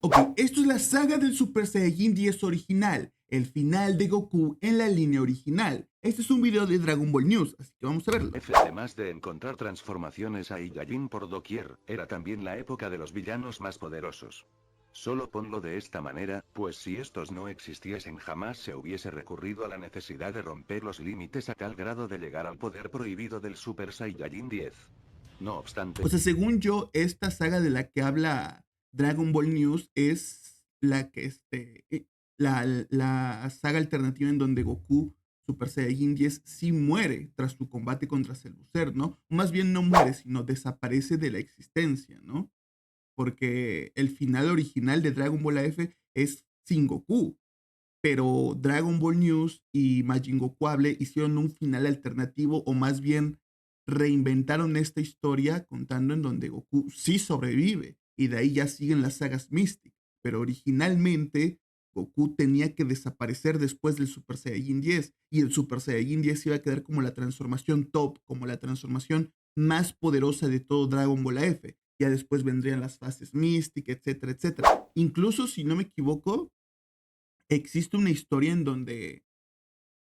Ok, esto es la saga del Super Saiyajin 10 original, el final de Goku en la línea original. Este es un video de Dragon Ball News, así que vamos a verlo. Además de encontrar transformaciones a Saiyajin por doquier, era también la época de los villanos más poderosos. Solo ponlo de esta manera, pues si estos no existiesen jamás se hubiese recurrido a la necesidad de romper los límites a tal grado de llegar al poder prohibido del Super Saiyajin 10. No obstante, O sea, según yo, esta saga de la que habla Dragon Ball News es la que la saga alternativa en donde Goku Super Saiyajin 10 sí muere tras su combate contra Cell Booster, ¿no? Más bien no muere, sino desaparece de la existencia, ¿no? Porque el final original de Dragon Ball AF es sin Goku, pero Dragon Ball News y Majin Gokuable hicieron un final alternativo, o más bien reinventaron esta historia contando en donde Goku sí sobrevive y de ahí ya siguen las sagas Mystic, pero originalmente Goku tenía que desaparecer después del Super Saiyajin 10 y el Super Saiyajin 10 iba a quedar como la transformación top, como la transformación más poderosa de todo Dragon Ball AF. Ya después vendrían las fases Mystic, etcétera, etcétera. Incluso, si no me equivoco, existe una historia en donde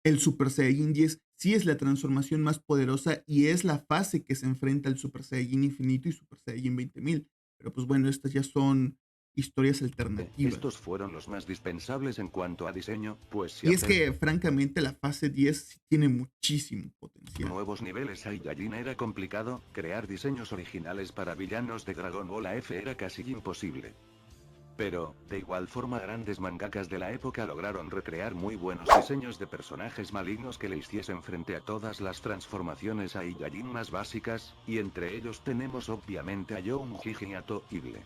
el Super Saiyajin 10 sí es la transformación más poderosa y es la fase que se enfrenta al Super Saiyajin Infinito y Super Saiyajin 20.000. Pero pues bueno, estas ya son historias alternativas. estos fueron los más dispensables en cuanto a diseño, pues si Y es hacer que francamente la fase 10 sí tiene muchísimo potencial. nuevos niveles Saiyajin era complicado, crear diseños originales para villanos de Dragon Ball AF era casi imposible. Pero, de igual forma grandes mangakas de la época lograron recrear muy buenos diseños de personajes malignos que le hiciesen frente a todas las transformaciones Saiyajin más básicas, y entre ellos tenemos obviamente a Young Higiato Ible.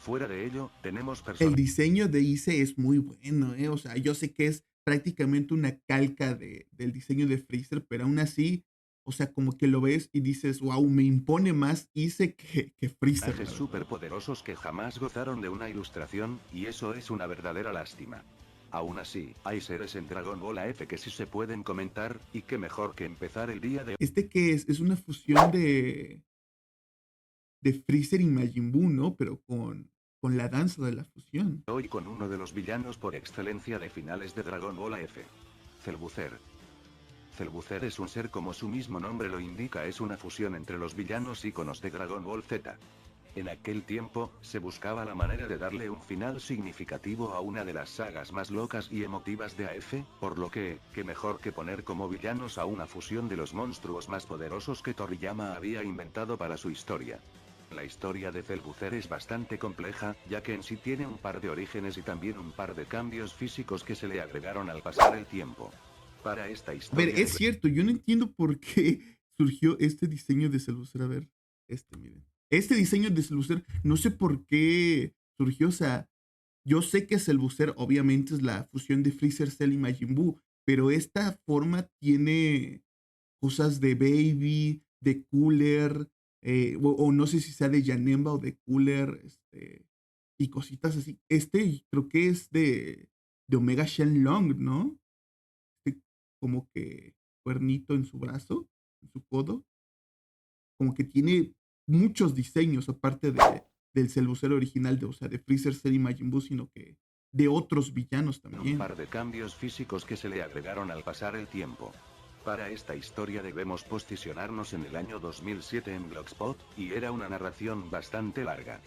Fuera de ello, tenemos El personajes diseño de Ice es muy bueno, ¿eh? O sea, yo sé que es prácticamente una calca del diseño de Freezer, pero aún así, o sea, como que lo ves y dices, wow, me impone más Ice que Freezer, la verdad. superpoderosos que jamás gozaron de una ilustración, y eso es una verdadera lástima. Aún así, hay seres en Dragon Ball AF que sí se pueden comentar, y qué mejor que empezar el día de Este que es una fusión de Freezer y Majin Buu, ¿no? Pero con la danza de la fusión. hoy con uno de los villanos por excelencia de finales de Dragon Ball AF. Cell. Cell es un ser como su mismo nombre lo indica, es una fusión entre los villanos íconos de Dragon Ball Z. En aquel tiempo, se buscaba la manera de darle un final significativo a una de las sagas más locas y emotivas de AF, por lo que, qué mejor que poner como villanos a una fusión de los monstruos más poderosos que Toriyama había inventado para su historia. La historia de Cell es bastante compleja, ya que en sí tiene un par de orígenes y también un par de cambios físicos que se le agregaron al pasar el tiempo. Para esta A ver, historia es cierto, yo no entiendo por qué surgió este diseño de Celucer. A ver, miren. Este diseño de Celucer, no sé por qué surgió. O sea, yo sé que Celucer obviamente es la fusión de Freezer, Cell y Majin Buu, pero esta forma tiene cosas de Baby, de Cooler, o no sé si sea de Janemba o de Cooler, y cositas así. Creo que es de Omega Shenlong, ¿no? Como que cuernito en su brazo, en su codo, como que tiene muchos diseños aparte del Celbucero original, o sea, de Freezer, Cell y Majin Buu, sino que de otros villanos un también. par de cambios físicos que se le agregaron al pasar el tiempo. Para esta historia debemos posicionarnos en el año 2007 en Blogspot, y era una narración bastante larga.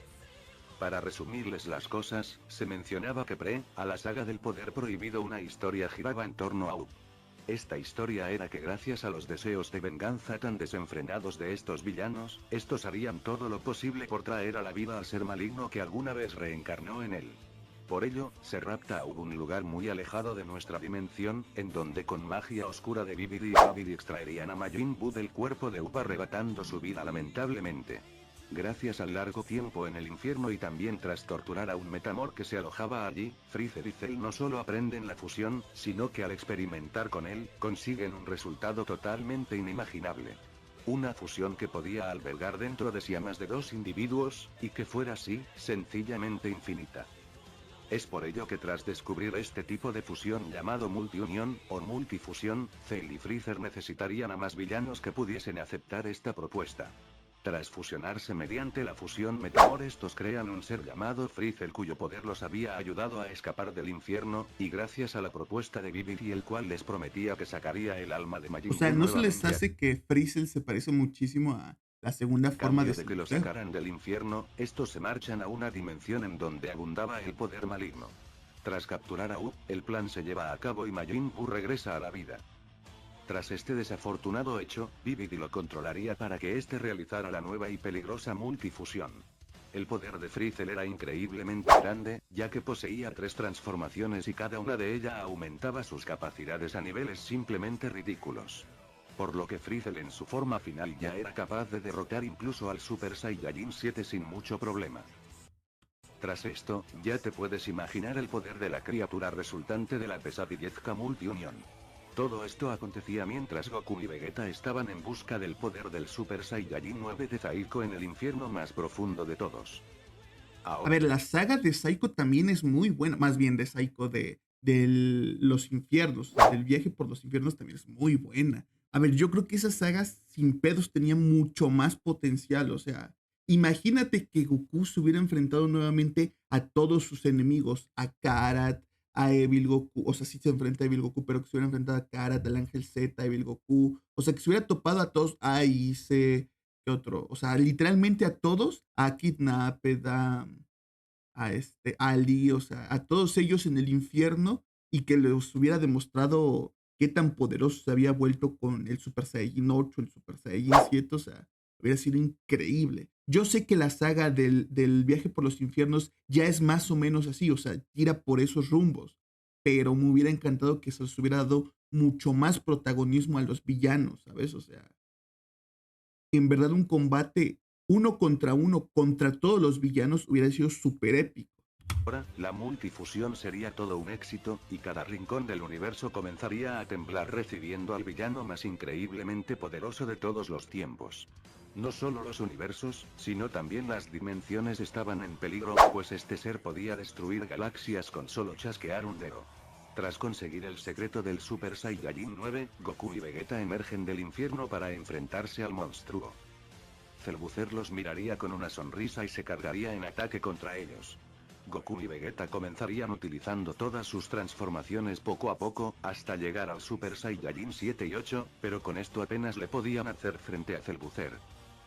Para resumirles las cosas, se mencionaba que a la saga del poder prohibido una historia giraba en torno a esta historia era que gracias a los deseos de venganza tan desenfrenados de estos villanos, estos harían todo lo posible por traer a la vida al ser maligno que alguna vez reencarnó en él. Por ello, se rapta a un lugar muy alejado de nuestra dimensión, en donde con magia oscura de Bibidi y Babidi extraerían a Majin Buu del cuerpo de Upa arrebatando su vida lamentablemente. Gracias al largo tiempo en el infierno y también tras torturar a un metamor que se alojaba allí, Freezer y Cell no solo aprenden la fusión, sino que al experimentar con él, consiguen un resultado totalmente inimaginable. Una fusión que podía albergar dentro de sí a más de dos individuos, y que fuera así, sencillamente infinita. Es por ello que tras descubrir este tipo de fusión llamado multiunión, o multifusión, Cell y Freezer necesitarían a más villanos que pudiesen aceptar esta propuesta. Tras fusionarse mediante la fusión Metamor, estos crean un ser llamado Freezer cuyo poder los había ayudado a escapar del infierno, y gracias a la propuesta de Vivity, el cual les prometía que sacaría el alma de O Majin sea, Buu ¿no se les nuevamente a hace que Freezer se parece muchísimo a la segunda forma de cambio de que lo Cellulose? sacaran del infierno, estos se marchan a una dimensión en donde abundaba el poder maligno. Tras capturar a U, el plan se lleva a cabo y Majin Buu regresa a la vida. Tras este desafortunado hecho, Vivity lo controlaría para que éste realizara la nueva y peligrosa multifusión. El poder de Freezer era increíblemente grande, ya que poseía 3 transformaciones y cada una de ellas aumentaba sus capacidades a niveles simplemente ridículos. Por lo que Freezer en su forma final ya era capaz de derrotar incluso al Super Saiyajin 7 sin mucho problema. Tras esto, ya te puedes imaginar el poder de la criatura resultante de la pesadillesca multiunión. Todo esto acontecía mientras Goku y Vegeta estaban en busca del poder del Super Saiyajin 9 de Zaiko en el infierno más profundo de todos. A Ahora, ver, la saga de Psycho también es muy buena, más bien de Psycho de los infiernos, o sea, del viaje por los infiernos también es muy buena. A ver, yo creo que esa saga sin pedos tenía mucho más potencial, o sea, imagínate que Goku se hubiera enfrentado nuevamente a todos sus enemigos, a Karat, a Evil Goku, o sea, sí se enfrenta a Evil Goku, pero que se hubiera enfrentado a Karat, al Ángel Z, a Evil Goku, o sea, que se hubiera topado a todos, a Ice, ¿qué otro? O sea, literalmente a todos, a Kidnapped, a Ali, o sea, a todos ellos en el infierno y que les hubiera demostrado qué tan poderoso se había vuelto con el Super Saiyajin 8, el Super Saiyajin 7, o sea, hubiera sido increíble. Yo sé que la saga del viaje por los infiernos ya es más o menos así, o sea, tira por esos rumbos, pero me hubiera encantado que se les hubiera dado mucho más protagonismo a los villanos, ¿sabes? O sea, en verdad un combate uno contra todos los villanos hubiera sido súper épico. la multifusión sería todo un éxito, y cada rincón del universo comenzaría a temblar recibiendo al villano más increíblemente poderoso de todos los tiempos. No solo los universos, sino también las dimensiones estaban en peligro, pues este ser podía destruir galaxias con solo chasquear un dedo. Tras conseguir el secreto del Super Saiyajin 9, Goku y Vegeta emergen del infierno para enfrentarse al monstruo. Cellbuzzer los miraría con una sonrisa y se cargaría en ataque contra ellos. Goku y Vegeta comenzarían utilizando todas sus transformaciones poco a poco, hasta llegar al Super Saiyajin 7 y 8, pero con esto apenas le podían hacer frente a Cellbuzzer.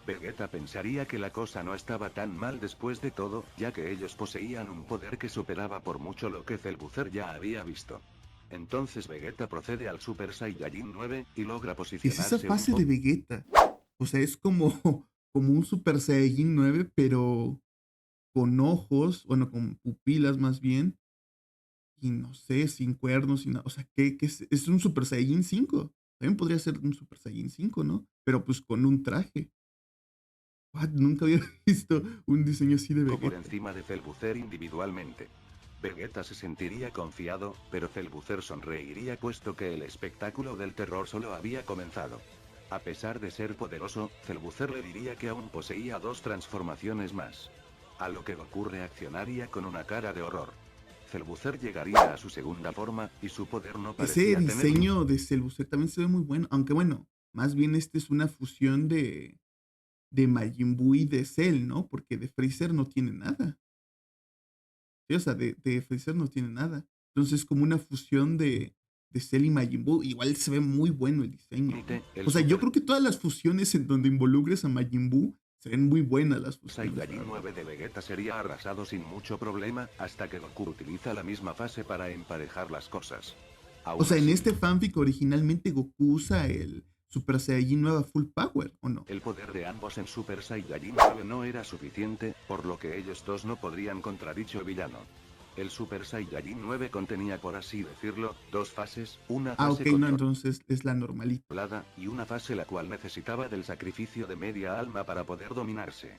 Vegeta pensaría que la cosa no estaba tan mal después de todo, ya que ellos poseían un poder que superaba por mucho lo que Cellbuzzer ya había visto. Entonces Vegeta procede al Super Saiyajin 9, y logra ¿Qué es esa posicionarse un fase de poco. Vegeta? O sea, es como, como un Super Saiyajin 9, pero con ojos, bueno, con pupilas más bien, y no sé, sin cuernos, sin nada. O sea, ¿qué es un Super Saiyajin 5? También podría ser un Super Saiyajin 5, ¿no? Pero pues con un traje. What? Nunca había visto un diseño así de Por Vegeta. encima de Cellbuzzer individualmente. Vegeta se sentiría confiado, pero Cellbuzzer sonreiría puesto que el espectáculo del terror solo había comenzado. A pesar de ser poderoso, Cellbuzzer le diría que aún poseía 2 transformaciones más. A lo que Goku reaccionaría con una cara de horror. Cellbuzzer llegaría a su segunda forma, y su poder no Ese parecía tener límite. diseño de Cellbuzzer también se ve muy bueno, aunque bueno, más bien este es una fusión de Majin Buu y de Cell, ¿no? Porque de Freezer no tiene nada. Sí, o sea, de Freezer no tiene nada. Entonces, como una fusión de Cell y Majin Buu, igual se ve muy bueno el diseño, ¿eh? El O sea, yo Super creo que todas las fusiones en donde involucres a Majin Buu se ven muy buenas las fusiones, la Saiyajin verdad. 9 de Vegeta sería arrasado sin mucho problema, hasta que Goku utiliza la misma fase para emparejar las cosas. O Aún sea, en así, este fanfic originalmente Goku usa el Super Saiyajin nueva Full Power, ¿o no? el poder de ambos en Super Saiyajin 9 no era suficiente, por lo que ellos dos no podrían contra dicho villano. El Super Saiyajin 9 contenía, por así decirlo, 2 fases, una Ah, fase ok, no, entonces es la normalita. controlada, y una fase la cual necesitaba del sacrificio de media alma para poder dominarse.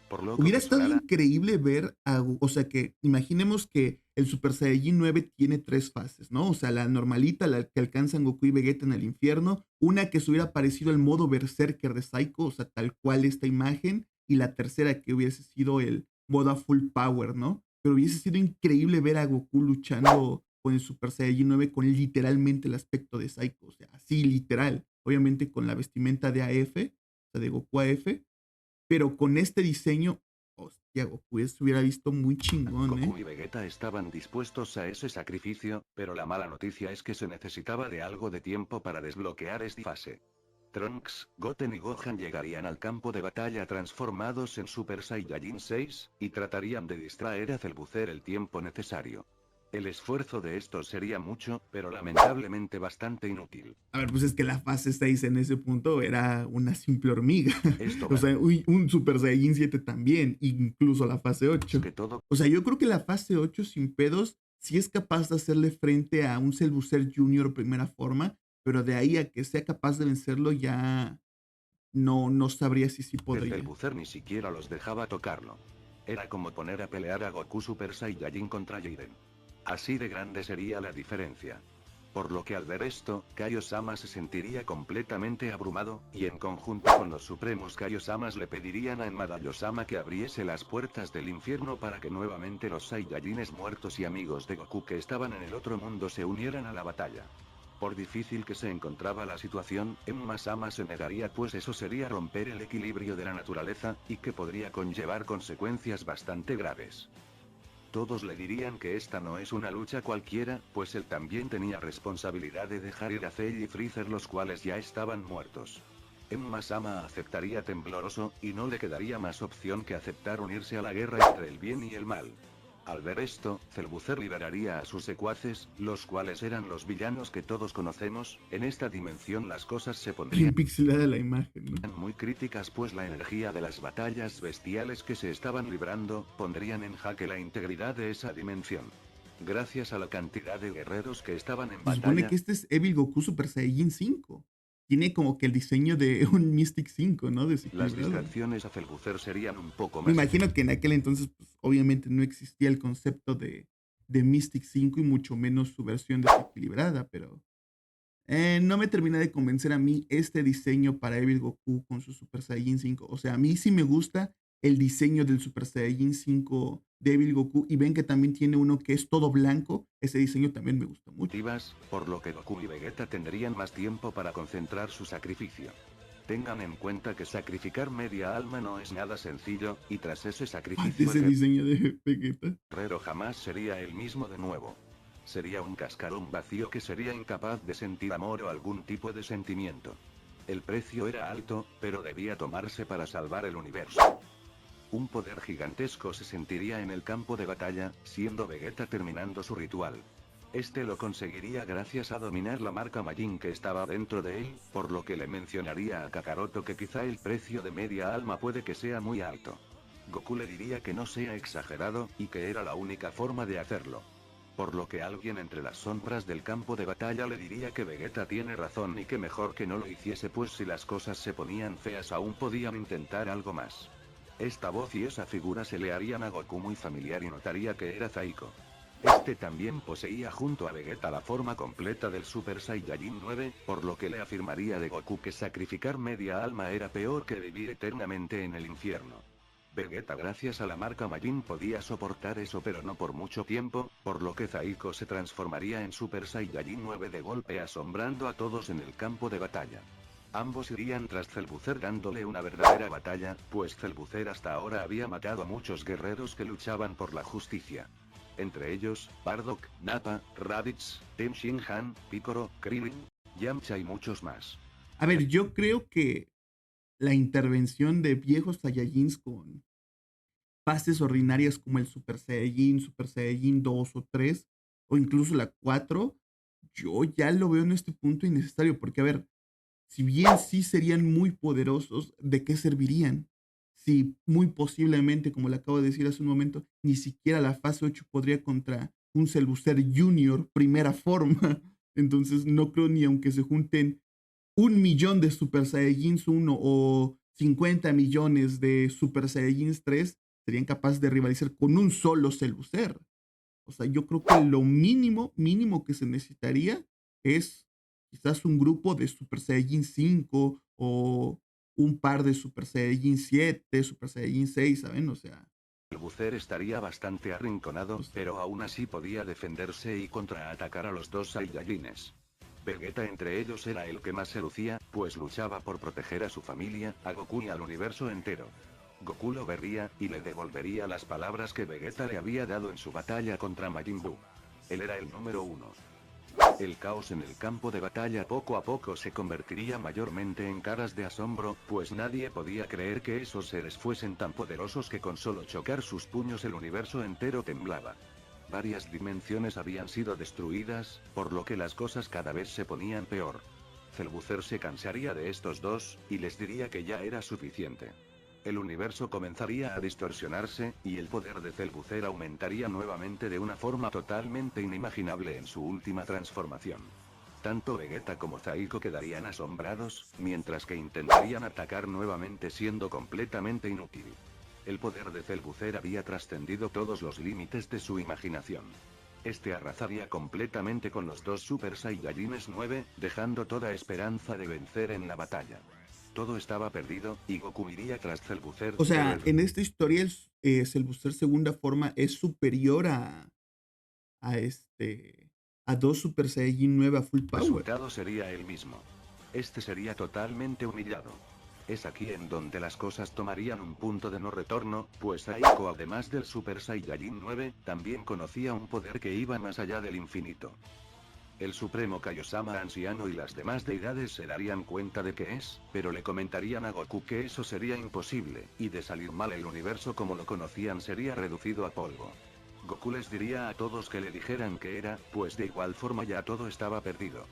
Por loco Hubiera que estado sonara, increíble ver, o sea, que imaginemos que el Super Saiyajin 9 tiene 3 fases, ¿no? O sea, la normalita, la que alcanzan Goku y Vegeta en el infierno, una que se hubiera parecido al modo Berserker de Psycho, o sea, tal cual esta imagen, y la tercera que hubiese sido el modo a full power, ¿no? Pero hubiese sido increíble ver a Goku luchando con el Super Saiyajin 9 con literalmente el aspecto de Psycho, o sea, así literal, obviamente con la vestimenta de AF, o sea, de Goku AF, pero con este diseño, hostia, Goku se hubiera visto muy chingón, Goku ¿eh? y Vegeta estaban dispuestos a ese sacrificio, pero la mala noticia es que se necesitaba de algo de tiempo para desbloquear esta fase. Trunks, Goten y Gohan llegarían al campo de batalla transformados en Super Saiyajin 6, y tratarían de distraer a Cellbuzzer el tiempo necesario. El esfuerzo de estos sería mucho, pero lamentablemente bastante inútil. A ver, pues es que la fase 6 en ese punto era una simple hormiga. Esto O va sea, un Super Saiyajin 7 también, incluso la fase 8. que todo O sea, yo creo que la fase 8 sin pedos sí es capaz de hacerle frente a un Cellbuzzer Junior primera forma, pero de ahí a que sea capaz de vencerlo ya no sabría si sí que podría. Cellbuzzer ni siquiera los dejaba tocarlo. Era como poner a pelear a Goku Super Saiyajin contra Jiren. Así de grande sería la diferencia. Por lo que al ver esto, Kaiosama se sentiría completamente abrumado, y en conjunto con los supremos Kaiosamas le pedirían a Enmadayosama que abriese las puertas del infierno para que nuevamente los Saiyajines muertos y amigos de Goku que estaban en el otro mundo se unieran a la batalla. Por difícil que se encontraba la situación, Enma-sama se negaría pues eso sería romper el equilibrio de la naturaleza, y que podría conllevar consecuencias bastante graves. Todos le dirían que esta no es una lucha cualquiera, pues él también tenía responsabilidad de dejar ir a Cell y Freezer los cuales ya estaban muertos. Enma-sama aceptaría tembloroso, y no le quedaría más opción que aceptar unirse a la guerra entre el bien y el mal. Al ver esto, Cellbuzzer liberaría a sus secuaces, los cuales eran los villanos que todos conocemos. En esta dimensión las cosas se pondrían Bien pixelada la imagen, ¿no? muy críticas pues la energía de las batallas bestiales que se estaban librando, pondrían en jaque la integridad de esa dimensión. Gracias a la cantidad de guerreros que estaban en Se supone batalla, que este es Evil Goku Super Saiyajin 5. Tiene como que el diseño de un Mystic 5, ¿no? las Desequilibrado. distracciones a Cellbuzzer serían un poco Me más imagino que en aquel entonces, pues, obviamente no existía el concepto de Mystic 5 y mucho menos su versión desequilibrada, pero no me termina de convencer a mí este diseño para Evil Goku con su Super Saiyajin 5. O sea, a mí sí me gusta el diseño del Super Saiyajin 5 de Evil Goku y ven que también tiene uno que es todo blanco. Ese diseño también me gusta mucho. activas, por lo que Goku y Vegeta tendrían más tiempo para concentrar su sacrificio. Tengan en cuenta que sacrificar media alma no es nada sencillo, y tras ese sacrificio Ese el diseño de Vegeta. guerrero jamás sería el mismo de nuevo. Sería un cascarón vacío que sería incapaz de sentir amor o algún tipo de sentimiento. El precio era alto, pero debía tomarse para salvar el universo. Un poder gigantesco se sentiría en el campo de batalla, siendo Vegeta terminando su ritual. Este lo conseguiría gracias a dominar la marca Majin que estaba dentro de él, por lo que le mencionaría a Kakaroto que quizá el precio de media alma puede que sea muy alto. Goku le diría que no sea exagerado, y que era la única forma de hacerlo. Por lo que alguien entre las sombras del campo de batalla le diría que Vegeta tiene razón y que mejor que no lo hiciese pues si las cosas se ponían feas aún podían intentar algo más. Esta voz y esa figura se le harían a Goku muy familiar y notaría que era Zaiko. Este también poseía junto a Vegeta la forma completa del Super Saiyajin 9, por lo que le afirmaría de Goku que sacrificar media alma era peor que vivir eternamente en el infierno. Vegeta gracias a la marca Majin podía soportar eso pero no por mucho tiempo, por lo que Zaiko se transformaría en Super Saiyajin 9 de golpe asombrando a todos en el campo de batalla. Ambos irían tras Cellbuzzer dándole una verdadera batalla, pues Cellbuzzer hasta ahora había matado a muchos guerreros que luchaban por la justicia. Entre ellos, Bardock, Nappa, Raditz, Ten Shin Han, Piccolo, Krillin, Yamcha y muchos más. A ver, yo creo que la intervención de viejos Saiyajins con fases ordinarias como el Super Saiyajin 2 o 3, o incluso la 4, yo ya lo veo en este punto innecesario, porque a ver, si bien sí serían muy poderosos, ¿de qué servirían? Si muy posiblemente, como le acabo de decir hace un momento, ni siquiera la fase 8 podría contra un Cellbuzzer Junior primera forma. Entonces no creo ni aunque se junten 1 millón de Super Saiyajins 1 o 50 millones de Super Saiyajins 3 serían capaces de rivalizar con un solo Cellbuzzer. O sea, yo creo que lo mínimo, mínimo que se necesitaría es quizás un grupo de Super Saiyajin 5 o un par de Super Saiyajin 7, Super Saiyajin 6, ¿saben? O sea, Cellbuzzer estaría bastante arrinconado, pues, pero aún así podía defenderse y contraatacar a los dos Saiyajines. Vegeta entre ellos era el que más se lucía, pues luchaba por proteger a su familia, a Goku y al universo entero. Goku lo vería, y le devolvería las palabras que Vegeta le había dado en su batalla contra Majin Buu. Él era el número 1. El caos en el campo de batalla poco a poco se convertiría mayormente en caras de asombro, pues nadie podía creer que esos seres fuesen tan poderosos que con solo chocar sus puños el universo entero temblaba. Varias dimensiones habían sido destruidas, por lo que las cosas cada vez se ponían peor. Cellbuzzer se cansaría de estos dos, y les diría que ya era suficiente. El universo comenzaría a distorsionarse, y el poder de Cellbuzzer aumentaría nuevamente de una forma totalmente inimaginable en su última transformación. Tanto Vegeta como Zaiko quedarían asombrados, mientras que intentarían atacar nuevamente siendo completamente inútil. El poder de Cellbuzzer había trascendido todos los límites de su imaginación. Este arrasaría completamente con los dos Super Saiyajines 9, dejando toda esperanza de vencer en la batalla. Todo estaba perdido, y Goku iría tras Cellbuzzer, O pero sea, en esta historia, Cellbuzzer segunda forma es superior a este, a dos Super Saiyajin 9 a full power. resultado sería el mismo. Este sería totalmente humillado. Es aquí en donde las cosas tomarían un punto de no retorno, pues Aiko, además del Super Saiyajin 9, también conocía un poder que iba más allá del infinito. El Supremo Kaiosama anciano y las demás deidades se darían cuenta de que es, pero le comentarían a Goku que eso sería imposible, y de salir mal el universo como lo conocían sería reducido a polvo. Goku les diría a todos que le dijeran que era, pues de igual forma ya todo estaba perdido.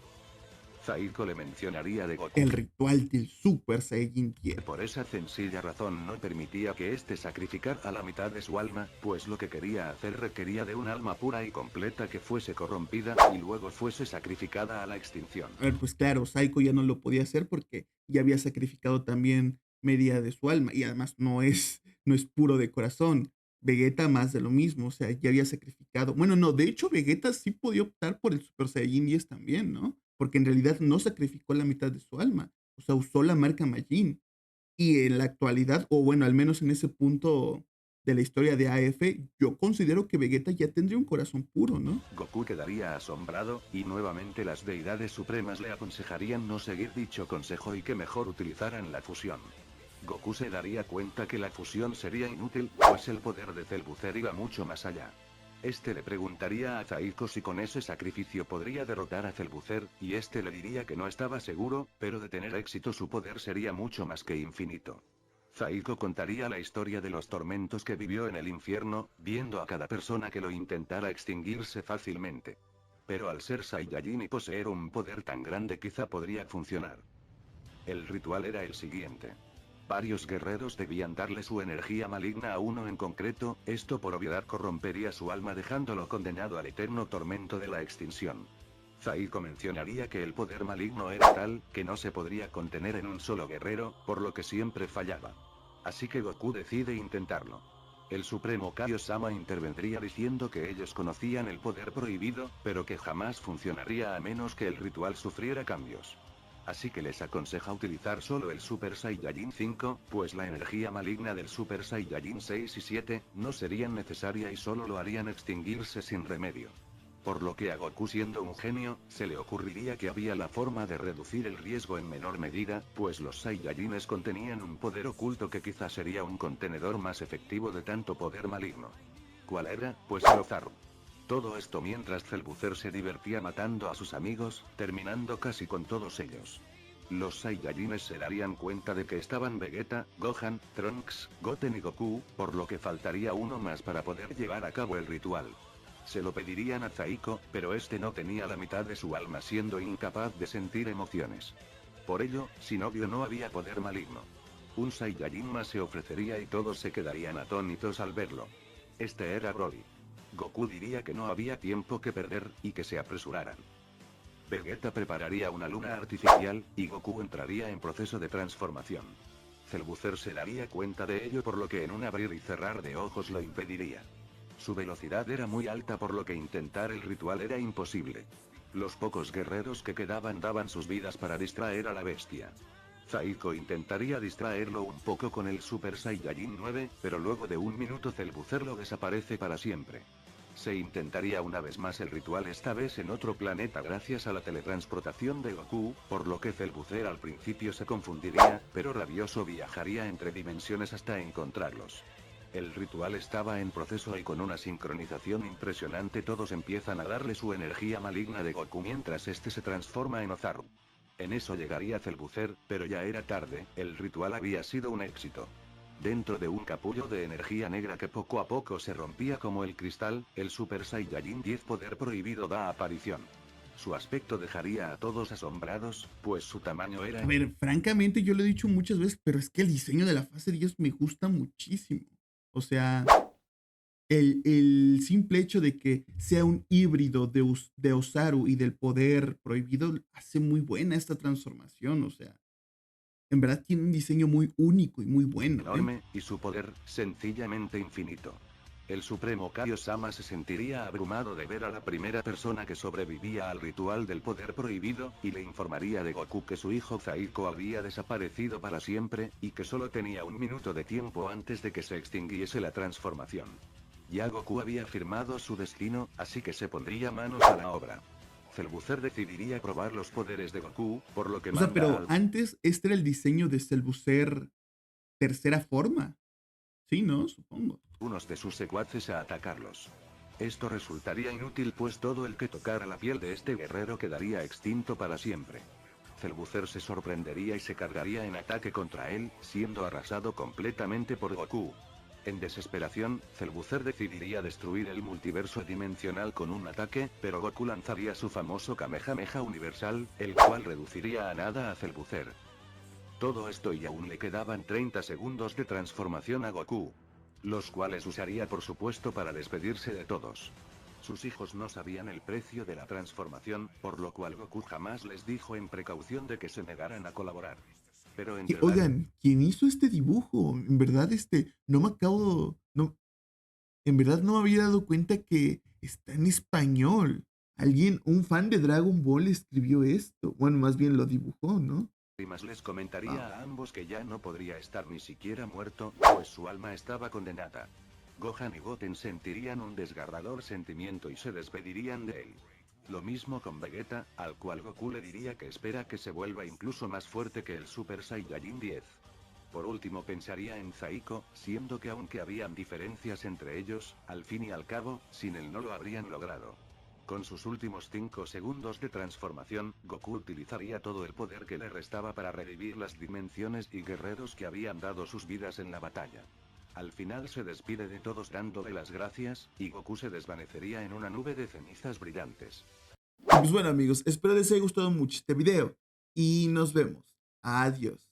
Zaiko le mencionaría de Goku. El ritual del Super Saiyajin 10. Por esa sencilla razón no permitía que éste sacrificara la mitad de su alma, pues lo que quería hacer requería de un alma pura y completa que fuese corrompida, y luego fuese sacrificada a la extinción. A ver, pues claro, Saiko ya no lo podía hacer porque ya había sacrificado también media de su alma y además no es puro de corazón. Vegeta más de lo mismo, o sea, ya había sacrificado. Bueno, no, de hecho Vegeta sí podía optar por el Super Saiyajin 10 también, ¿no? Porque en realidad no sacrificó la mitad de su alma, o sea, usó la marca Majin. Y en la actualidad, o bueno, al menos en ese punto de la historia de AF, yo considero que Vegeta ya tendría un corazón puro, ¿no? Goku quedaría asombrado, y nuevamente las deidades supremas le aconsejarían no seguir dicho consejo y que mejor utilizaran la fusión. Goku se daría cuenta que la fusión sería inútil, pues el poder de Cellbuzzer iba mucho más allá. Este le preguntaría a Zaiko si con ese sacrificio podría derrotar a Cellbuzzer, y este le diría que no estaba seguro, pero de tener éxito su poder sería mucho más que infinito. Zaiko contaría la historia de los tormentos que vivió en el infierno, viendo a cada persona que lo intentara extinguirse fácilmente. Pero al ser Saiyajin y poseer un poder tan grande quizá podría funcionar. El ritual era el siguiente. Varios guerreros debían darle su energía maligna a uno en concreto, esto por obviedad corrompería su alma dejándolo condenado al eterno tormento de la extinción. Zaiko mencionaría que el poder maligno era tal, que no se podría contener en un solo guerrero, por lo que siempre fallaba. Así que Goku decide intentarlo. El Supremo Kaiosama intervendría diciendo que ellos conocían el poder prohibido, pero que jamás funcionaría a menos que el ritual sufriera cambios. Así que les aconseja utilizar solo el Super Saiyajin 5, pues la energía maligna del Super Saiyajin 6 y 7 no serían necesaria y solo lo harían extinguirse sin remedio. Por lo que a Goku, siendo un genio, se le ocurriría que había la forma de reducir el riesgo en menor medida, pues los Saiyajines contenían un poder oculto que quizá sería un contenedor más efectivo de tanto poder maligno. ¿Cuál era? Pues el Ozaru. Todo esto mientras Cellbuzzer se divertía matando a sus amigos, terminando casi con todos ellos. Los Saiyajines se darían cuenta de que estaban Vegeta, Gohan, Trunks, Goten y Goku, por lo que faltaría uno más para poder llevar a cabo el ritual. Se lo pedirían a Zaiko, pero este no tenía la mitad de su alma siendo incapaz de sentir emociones. Por ello, sin obvio no había poder maligno. Un Saiyajin más se ofrecería y todos se quedarían atónitos al verlo. Este era Broly. Goku diría que no había tiempo que perder, y que se apresuraran. Vegeta prepararía una luna artificial, y Goku entraría en proceso de transformación. Cellbuzzer se daría cuenta de ello por lo que en un abrir y cerrar de ojos lo impediría. Su velocidad era muy alta por lo que intentar el ritual era imposible. Los pocos guerreros que quedaban daban sus vidas para distraer a la bestia. Zaiko intentaría distraerlo un poco con el Super Saiyajin 9, pero luego de un minuto Cellbuzzer lo desaparece para siempre. Se intentaría una vez más el ritual, esta vez en otro planeta gracias a la teletransportación de Goku, por lo que Cellbuzzer al principio se confundiría, pero rabioso viajaría entre dimensiones hasta encontrarlos. El ritual estaba en proceso y con una sincronización impresionante todos empiezan a darle su energía maligna de Goku mientras este se transforma en Ozaru. En eso llegaría Cellbuzzer, pero ya era tarde, el ritual había sido un éxito. Dentro de un capullo de energía negra que poco a poco se rompía como el cristal, el Super Saiyajin 10 poder prohibido da aparición. Su aspecto dejaría a todos asombrados, pues su tamaño A era... ver, francamente, yo lo he dicho muchas veces, pero es que el diseño de la fase 10 me gusta muchísimo. O sea, el simple hecho de que sea un híbrido de Osaru y del poder prohibido hace muy buena esta transformación. O sea, en verdad tiene un diseño muy único y muy bueno, ¿eh? enorme, y su poder, sencillamente infinito. El Supremo Kaiosama se sentiría abrumado de ver a la primera persona que sobrevivía al ritual del poder prohibido, y le informaría de Goku que su hijo Zaiko había desaparecido para siempre, y que solo tenía un minuto de tiempo antes de que se extinguiese la transformación. Ya Goku había firmado su destino, así que se pondría manos a la obra. Cellbuzzer decidiría probar los poderes de Goku, por lo que O sea, manda pero al... antes este era el diseño de Cellbuzzer tercera forma. Sí, ¿no? Supongo. unos de sus secuaces a atacarlos. Esto resultaría inútil pues todo el que tocara la piel de este guerrero quedaría extinto para siempre. Cellbuzzer se sorprendería y se cargaría en ataque contra él, siendo arrasado completamente por Goku. En desesperación, Cellbuzzer decidiría destruir el multiverso dimensional con un ataque, pero Goku lanzaría su famoso Kamehameha universal, el cual reduciría a nada a Cellbuzzer. Todo esto y aún le quedaban 30 segundos de transformación a Goku. Los cuales usaría por supuesto para despedirse de todos. Sus hijos no sabían el precio de la transformación, por lo cual Goku jamás les dijo en precaución de que se negaran a colaborar. Pero Y entre la... oigan, ¿quién hizo este dibujo? En verdad, no me acabo, no, en verdad no me había dado cuenta que está en español. Alguien, un fan de Dragon Ball escribió esto. Bueno, más bien lo dibujó, ¿no? Lágrimas les comentaría Wow. a ambos que ya no podría estar ni siquiera muerto, pues su alma estaba condenada. Gohan y Goten sentirían un desgarrador sentimiento y se despedirían de él. Lo mismo con Vegeta, al cual Goku le diría que espera que se vuelva incluso más fuerte que el Super Saiyajin 10. Por último pensaría en Zaiko, siendo que aunque habían diferencias entre ellos, al fin y al cabo, sin él no lo habrían logrado. Con sus últimos 5 segundos de transformación, Goku utilizaría todo el poder que le restaba para revivir las dimensiones y guerreros que habían dado sus vidas en la batalla. Al final se despide de todos dándole las gracias, y Goku se desvanecería en una nube de cenizas brillantes. Y pues bueno, amigos, espero les haya gustado mucho este video. Y nos vemos. Adiós.